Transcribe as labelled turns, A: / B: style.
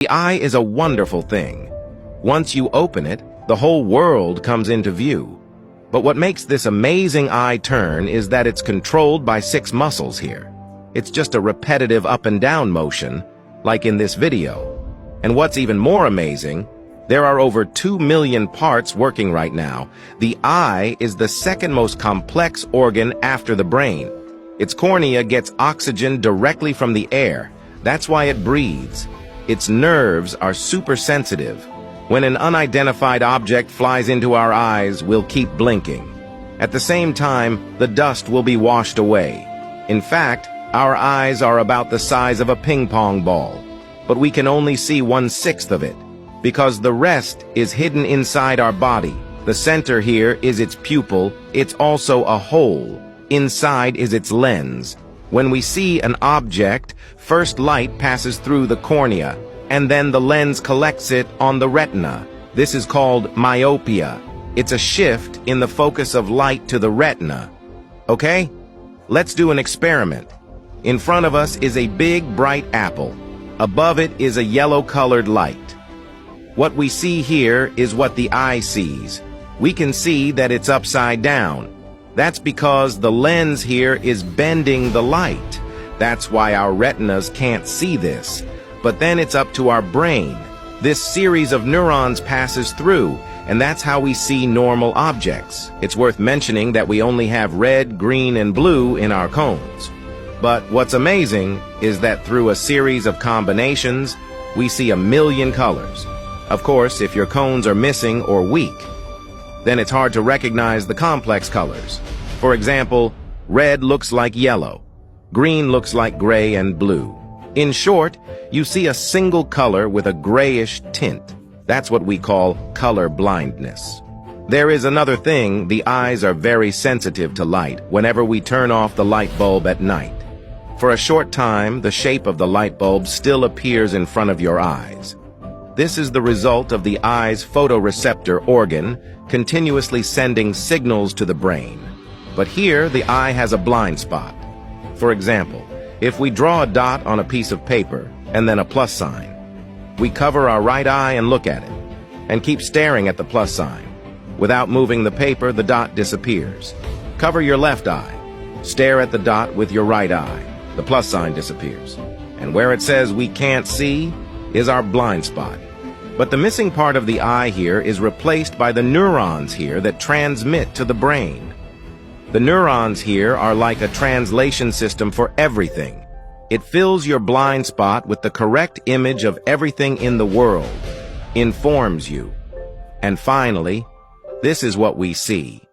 A: The eye is a wonderful thing. Once you open it, the whole world comes into view. But what makes this amazing eye turn is that it's controlled by 6 muscles here. It's just a repetitive up and down motion, like in this video. And what's even more amazing, there are over 2 million parts working right now. The eye is the second most complex organ after the brain. Its cornea gets oxygen directly from the air. That's why it breathes. Its nerves are super sensitive. When an unidentified object flies into our eyes, we'll keep blinking. At the same time, the dust will be washed away. In fact, our eyes are about the size of a ping pong ball, but we can only see 1/6 of it, because the rest is hidden inside our body. The center here is its pupil. It's also a hole. Inside is its lens. When we see an object, first light passes through the cornea, and then the lens collects it on the retina. This is called myopia. It's a shift in the focus of light to the retina. Okay? Let's do an experiment. In front of us is a big, bright apple. Above it is a yellow-colored light. What we see here is what the eye sees. We can see that it's upside down. That's because the lens here is bending the light. That's why our retinas can't see this. But then it's up to our brain. This series of neurons passes through, and that's how we see normal objects. It's worth mentioning that we only have red, green, and blue in our cones. But what's amazing is that through a series of combinations, we see 1 million colors. Of course, if your cones are missing or weak, then it's hard to recognize the complex colors. For example, red looks like yellow, green looks like gray and blue. In short, you see a single color with a grayish tint. That's what we call color blindness. There is another thing: the eyes are very sensitive to light whenever we turn off the light bulb at night. For a short time, the shape of the light bulb still appears in front of your eyes. This is the result of the eye's photoreceptor organ continuously sending signals to the brain. But here, the eye has a blind spot. For example, if we draw a dot on a piece of paper and then a plus sign, we cover our right eye and look at it, and keep staring at the plus sign. Without moving the paper, the dot disappears. Cover your left eye. Stare at the dot with your right eye. The plus sign disappears. And where it says we can't see is our blind spot. But the missing part of the eye here is replaced by the neurons here that transmit to the brain. The neurons here are like a translation system for everything. It fills your blind spot with the correct image of everything in the world, informs you. And finally, this is what we see.